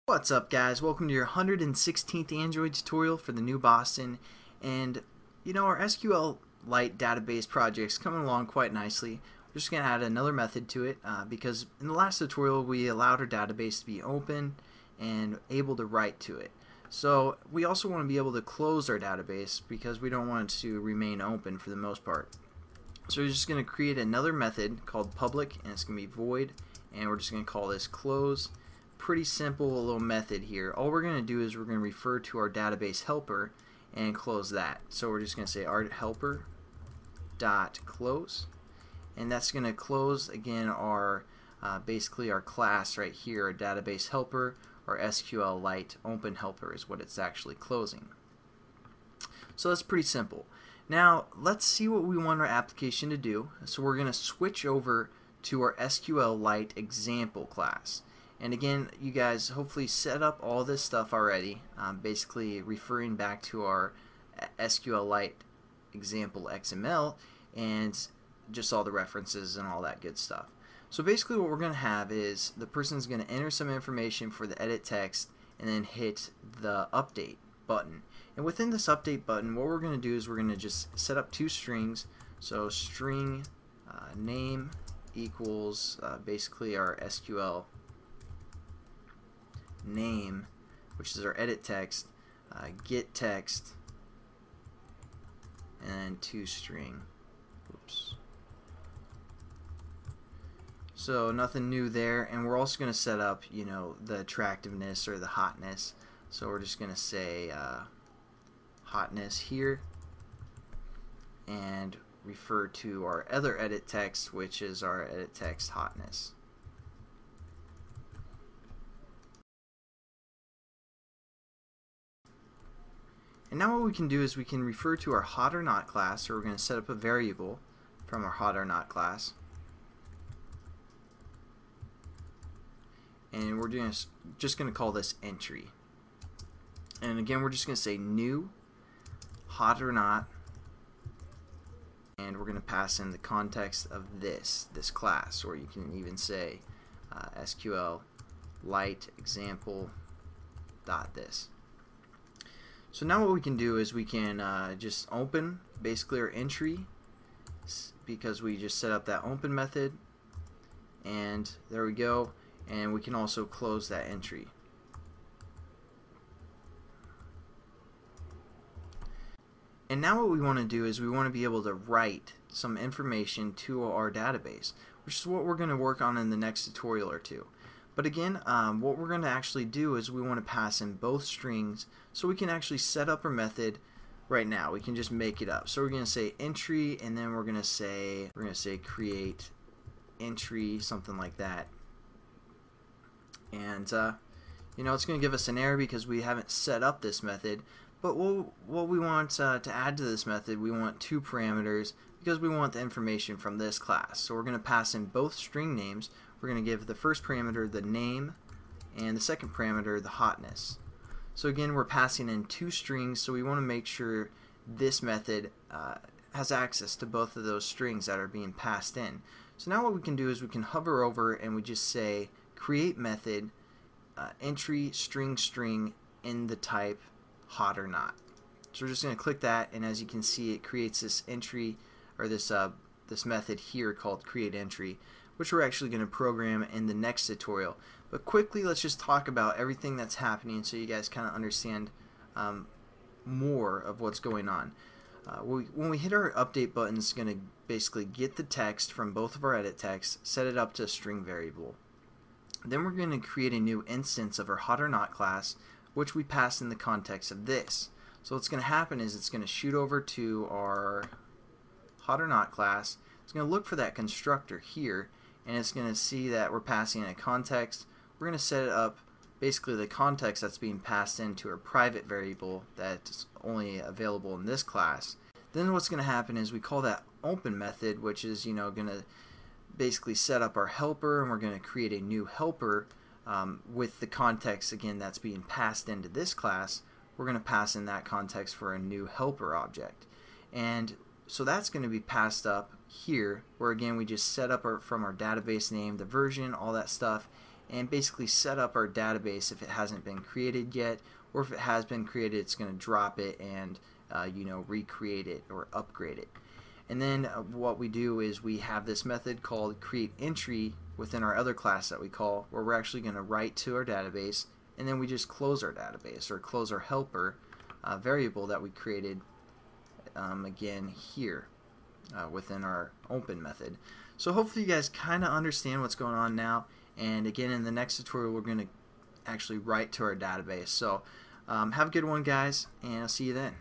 What's up, guys? Welcome to your 116th Android tutorial for the new Boston. And our SQLite database project's coming along quite nicely. We're just going to add another method to it because in the last tutorial we allowed our database to be open and able to write to it. So we also want to be able to close our database because we don't want it to remain open for the most part. So we're just going to create another method called public, and it's going to be void, and we're just going to call this close. Pretty simple little method here. All we're going to do is we're going to refer to our database helper and close that. So we're just going to say our helper dot close, and that's going to close again our basically our class right here, our database helper, or SQLite open helper is what it's actually closing. So that's pretty simple. Now let's see what we want our application to do. So we're going to switch over to our SQLite example class. And again, you guys hopefully set up all this stuff already, basically referring back to our SQLite example XML and just all the references and all that good stuff. So basically what we're going to have is the person's going to enter some information for the edit text and then hit the update button. And within this update button, what we're going to do is we're going to just set up two strings. So string name equals basically our SQL name, which is our edit text, get text, and toString. Oops. So nothing new there, and we're also going to set up, the attractiveness or the hotness. So we're just going to say hotness here, and refer to our other edit text, which is our edit text hotness. And now what we can do is we can refer to our hot or not class. So we're going to set up a variable from our hot or not class, and we're just going to call this entry. And again, we're just going to say new hot or not, and we're going to pass in the context of this class, or you can even say SQLite example dot this. So now what we can do is we can just open basically our entry because we just set up that open method, and there we go, and we can also close that entry. And now what we want to do is we want to be able to write some information to our database, which is what we're going to work on in the next tutorial or two. But again, what we're going to actually do is we want to pass in both strings so we can actually set up our method right now. We can just make it up. So we're going to say entry, and then we're going to say create entry, something like that. And it's going to give us an error because we haven't set up this method. But what we want to add to this method, we want two parameters because we want the information from this class. So we're going to pass in both string names. We're going to give the first parameter the name and the second parameter the hotness. So again, we're passing in two strings, so we want to make sure this method has access to both of those strings that are being passed in. So now what we can do is we can hover over and we just say create method entry string in the type hot or not. So we're just going to click that, and as you can see, it creates this entry, or this method here called create entry, which we're actually going to program in the next tutorial. But quickly, let's just talk about everything that's happening so you guys kind of understand more of what's going on. When we hit our update button, it's going to basically get the text from both of our edit texts, set it up to a string variable. Then we're going to create a new instance of our hot or not class, which we pass in the context of this. So what's going to happen is it's going to shoot over to our hot or not class. It's going to look for that constructor here, and it's going to see that we're passing in a context. We're going to set it up basically the context that's being passed into a private variable that's only available in this class. Then what's going to happen is we call that open method, which is going to basically set up our helper, and we're going to create a new helper with the context again that's being passed into this class. We're going to pass in that context for a new helper object, and so that's going to be passed up here, where again we just set up from our database name, the version, all that stuff, and basically set up our database if it hasn't been created yet, or if it has been created, it's going to drop it and recreate it or upgrade it. And then what we do is we have this method called create entry within our other class that we call, where we're actually going to write to our database, and then we just close our database or close our helper variable that we created again here within our open method. So hopefully you guys kind of understand what's going on now, and again in the next tutorial we're going to actually write to our database. So have a good one, guys, and I'll see you then.